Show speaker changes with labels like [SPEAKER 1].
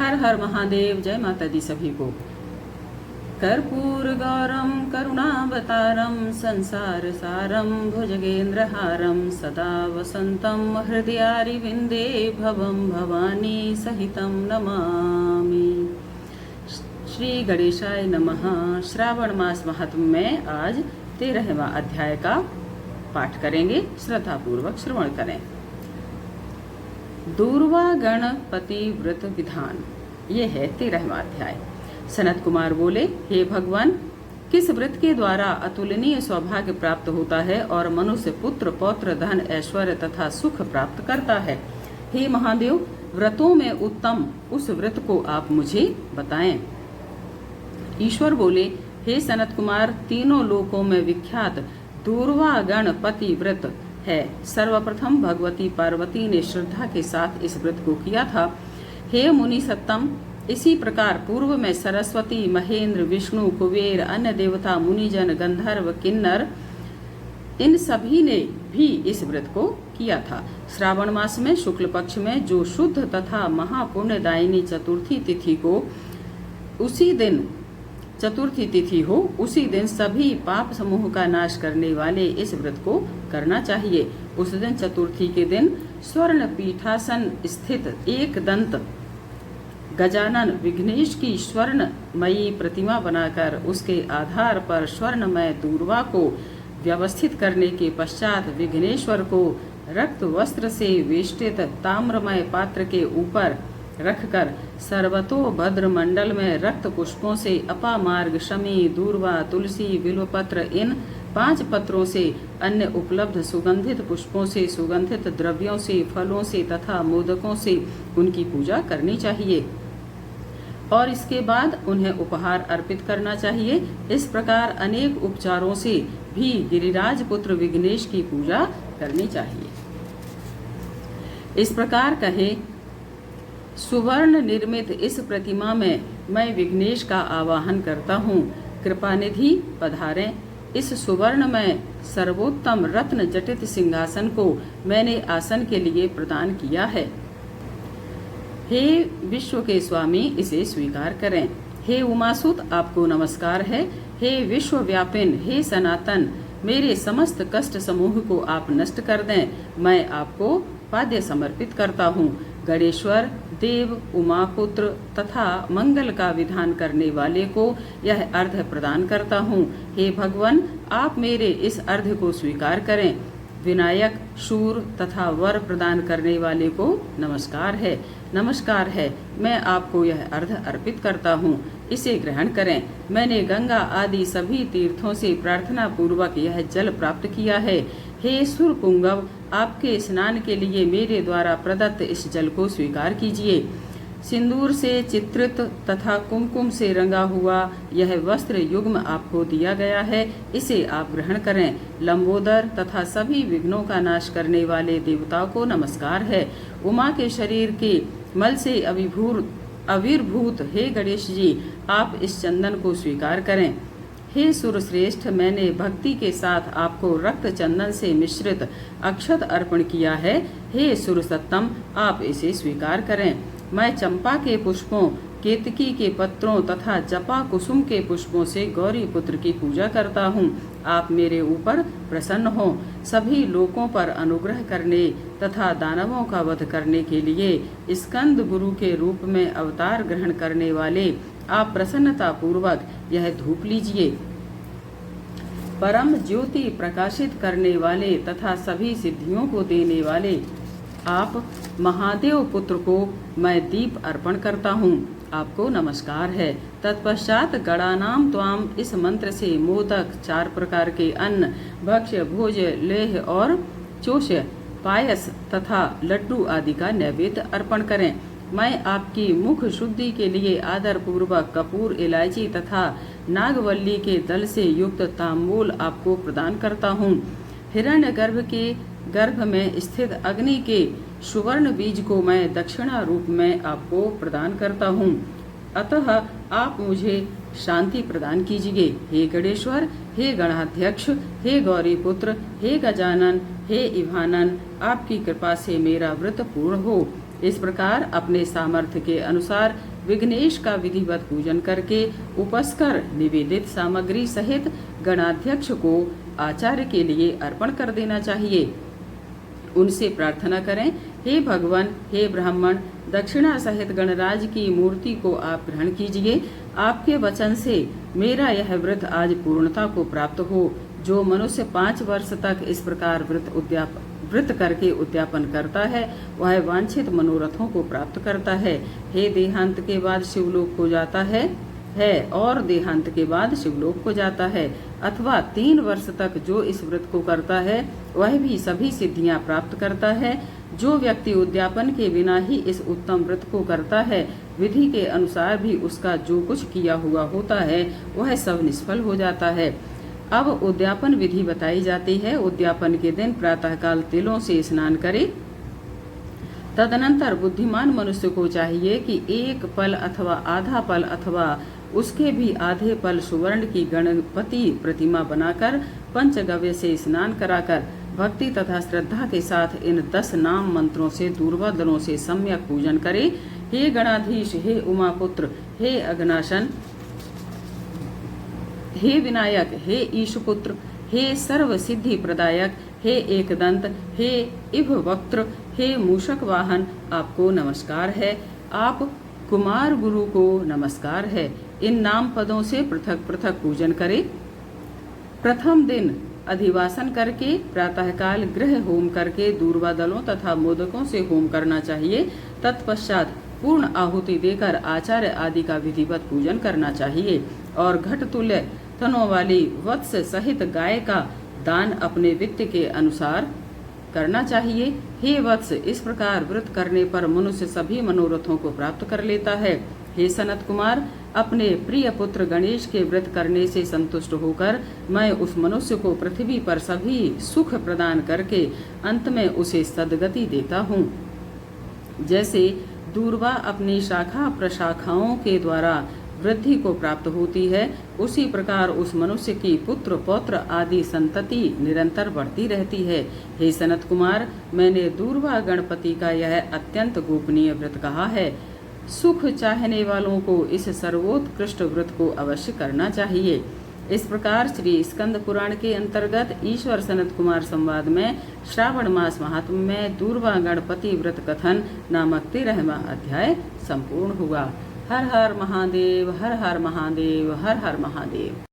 [SPEAKER 1] हर हर महादेव। जय माता दी सभी को। कर्पूर गौरम करुणावतारम संसार सारम भुजगेन्द्रहारम सदा वसंतम हृदयारिविंदे भवम भवानी सहितम नमामि। श्री गणेशाय नमः। श्रावण मास महात्म्य में आज 13वां अध्याय का पाठ करेंगे। श्रद्धा पूर्वक श्रवण करें। दूर्वा गणपति व्रत विधान, ये है 13वां अध्याय। सनत कुमार बोले, हे भगवान, किस व्रत के द्वारा अतुलनीय सौभाग्य प्राप्त होता है और मनुष्य पुत्र पौत्र धन ऐश्वर्य तथा सुख प्राप्त करता है। हे महादेव, व्रतों में उत्तम उस व्रत को आप मुझे बताएं। ईश्वर बोले, हे सनत कुमार, तीनों लोकों में विख्यात दूर्वा गणपति व्रत है। सर्वप्रथम भगवती पार्वती ने श्रद्धा के साथ इस व्रत को किया था। हे मुनि सत्तम, इसी प्रकार पूर्व में सरस्वती, महेंद्र, विष्णु, कुबेर, अन्य देवता, मुनिजन, गंधर्व, किन्नर, इन सभी ने भी इस व्रत को किया था। श्रावण मास में शुक्ल पक्ष में जो शुद्ध तथा महापुण्यदायिनी चतुर्थी तिथि हो, उसी दिन सभी पाप समूह का नाश करने वाले इस व्रत को करना चाहिए। उस दिन चतुर्थी के दिन स्वर्ण पीठासन स्थित एक दंत गजानन विघ्नेश की स्वर्णमयी प्रतिमा बनाकर उसके आधार पर स्वर्णमय दूर्वा को व्यवस्थित करने के पश्चात विघ्नेश्वर को रक्त वस्त्र से वेष्टित ताम्रमय पात्र के ऊपर रखकर सर्वतोभद्र मंडल में रक्त पुष्पों से अपामार्ग, शमी, दूर्वा, तुलसी, बिल्वपत्र, इन 5 पत्रों से, अन्य उपलब्ध सुगंधित पुष्पों से, सुगंधित द्रव्यों से, फलों से तथा मोदकों से उनकी पूजा करनी चाहिए और इसके बाद उन्हें उपहार अर्पित करना चाहिए। इस प्रकार अनेक उपचारों से भी गिरिराज पुत्र विघ्नेश की पूजा करनी चाहिए। इस प्रकार कहे, सुवर्ण निर्मित इस प्रतिमा में मैं विघ्नेश का आवाहन करता हूँ। कृपानिधि पधारें। इस सुवर्ण में सर्वोत्तम रत्न जटित सिंहासन को मैंने आसन के लिए प्रदान किया है। हे विश्व के स्वामी, इसे स्वीकार करें। हे उमासुत, आपको नमस्कार है। हे विश्व व्यापिन, हे सनातन, मेरे समस्त कष्ट समूह को आप नष्ट कर दें। मैं आपको पाद्य समर्पित करता हूँ। गणेश्वर, देव, उमापुत्र तथा मंगल का विधान करने वाले को यह अर्घ प्रदान करता हूँ। हे भगवान, आप मेरे इस अर्घ को स्वीकार करें। विनायक, शूर तथा वर प्रदान करने वाले को नमस्कार है। नमस्कार है, मैं आपको यह अर्घ अर्पित करता हूँ, इसे ग्रहण करें। मैंने गंगा आदि सभी तीर्थों से प्रार्थना पूर्वक यह जल प्राप्त किया है। हे सुरपुंगव, आपके स्नान के लिए मेरे द्वारा प्रदत्त इस जल को स्वीकार कीजिए। सिंदूर से चित्रित तथा कुमकुम से रंगा हुआ यह वस्त्र युग्म आपको दिया गया है, इसे आप ग्रहण करें। लंबोदर तथा सभी विघ्नों का नाश करने वाले देवताओं को नमस्कार है। उमा के शरीर के मल से आविर्भूत हे गणेश जी, आप इस चंदन को स्वीकार करें। हे सुरश्रेष्ठ, मैंने भक्ति के साथ आपको रक्त चंदन से मिश्रित अक्षत अर्पण किया है। हे सुरसत्तम, आप इसे स्वीकार करें। मैं चंपा के पुष्पों, केतकी के पत्रों तथा जपा कुसुम के पुष्पों से गौरी पुत्र की पूजा करता हूँ। आप मेरे ऊपर प्रसन्न हो। सभी लोकों पर अनुग्रह करने तथा दानवों का वध करने के लिए स्कंद गुरु के रूप में अवतार ग्रहण करने वाले आप प्रसन्नता पूर्वक यह धूप लीजिए। परम ज्योति प्रकाशित करने वाले तथा सभी सिद्धियों को देने वाले आप महादेव पुत्र को मैं दीप अर्पण करता हूँ, आपको नमस्कार है। तत्पश्चात गणानाम त्वाम इस मंत्र से मोदक, 4 प्रकार के अन्न, भक्ष्य, भोज, लेह और चोष्य, पायस तथा लड्डू आदि का नैवेद्य अर्पण करें। मैं आपकी मुख शुद्धि के लिए आदर पूर्वक कपूर, इलायची तथा नागवल्ली के दल से युक्त तांबूल आपको प्रदान करता हूँ। हिरण्यगर्भ के गर्भ में स्थित अग्नि के सुवर्ण बीज को मैं दक्षिणा रूप में आपको प्रदान करता हूँ। अतः आप मुझे शांति प्रदान कीजिए। हे गणेश्वर, हे गणाध्यक्ष, हे गौरी पुत्र, हे गजानन, हे इभानन, आपकी कृपा से मेरा व्रत पूर्ण हो। इस प्रकार अपने सामर्थ्य के अनुसार विघ्नेश का विधिवत पूजन करके उपस्कर निवेदित सामग्री सहित गणाध्यक्ष को आचार्य के लिए अर्पण कर देना चाहिए। उनसे प्रार्थना करें, हे भगवान, हे ब्राह्मण, दक्षिणा सहित गणराज की मूर्ति को आप ग्रहण कीजिए। आपके वचन से मेरा यह व्रत आज पूर्णता को प्राप्त हो। जो मनुष्य 5 वर्ष तक इस प्रकार व्रत करके उद्यापन करता है, वह वांछित मनोरथों को प्राप्त करता है। हे देहांत के बाद शिवलोक को जाता है और देहांत के बाद शिवलोक को जाता है, अथवा 3 वर्ष तक जो इस व्रत को करता है वह भी सभी सिद्धियां प्राप्त करता है। जो व्यक्ति उद्यापन के बिना ही इस उत्तम व्रत को करता है, विधि के अनुसार भी उसका जो कुछ किया हुआ होता है वह सब निष्फल हो जाता है। अब उद्यापन विधि बताई जाती है। उद्यापन के दिन प्रातःकाल तिलों से स्नान करे। तदनंतर बुद्धिमान मनुष्य को चाहिए कि 1 पल अथवा आधा पल अथवा उसके भी आधे पल सुवर्ण की गणपति प्रतिमा बनाकर पंचगव्य से स्नान कराकर भक्ति तथा श्रद्धा के साथ इन 10 नाम मंत्रों से दूर्वा दलों से सम्यक पूजन करे। हे गणाधीश, हे उमापुत्र, हे अग्नाशन, हे विनायक, हे ईशपुत्र, हे सर्व सिद्धि प्रदायक, हे एकदंत, हे इभवक्त्र, हे मूषक वाहन, आपको नमस्कार है। आप कुमार गुरु को नमस्कार है। इन नाम पदों से पृथक पृथक पूजन करे। प्रथम दिन अधिवासन करके प्रातःकाल गृह होम करके दूर्वा दलों तथा मोदकों से होम करना चाहिए। तत्पश्चात पूर्ण आहुति देकर आचार्य आदि का विधिवत पूजन करना चाहिए और घट तुल्य थनों वाली वत्स सहित गाय का दान अपने वित्त के अनुसार करना चाहिए। हे वत्स, इस प्रकार व्रत करने पर मनुष्य सभी मनोरथों को प्राप्त कर लेता है। हे सनत कुमार, अपने प्रिय पुत्र गणेश के व्रत करने से संतुष्ट होकर मैं उस मनुष्य को पृथ्वी पर सभी सुख प्रदान करके अंत में उसे सद्गति देता हूँ। जैसे दूर्वा अपनी शाखा प्रशाखाओं के द्वारा वृद्धि को प्राप्त होती है, उसी प्रकार उस मनुष्य की पुत्र पौत्र आदि संतति निरंतर बढ़ती रहती है। हे सनत कुमार, मैंने दूर्वा गणपति का यह अत्यंत गोपनीय व्रत कहा है। सुख चाहने वालों को इस सर्वोत्कृष्ट व्रत को अवश्य करना चाहिए। इस प्रकार श्री स्कंद पुराण के अंतर्गत ईश्वर सनत कुमार संवाद में श्रावण मास महात्म्य में दूर्वा गणपति व्रत कथन नामक 13वां अध्याय संपूर्ण हुआ। हर हर महादेव, हर हर महादेव, हर हर महादेव।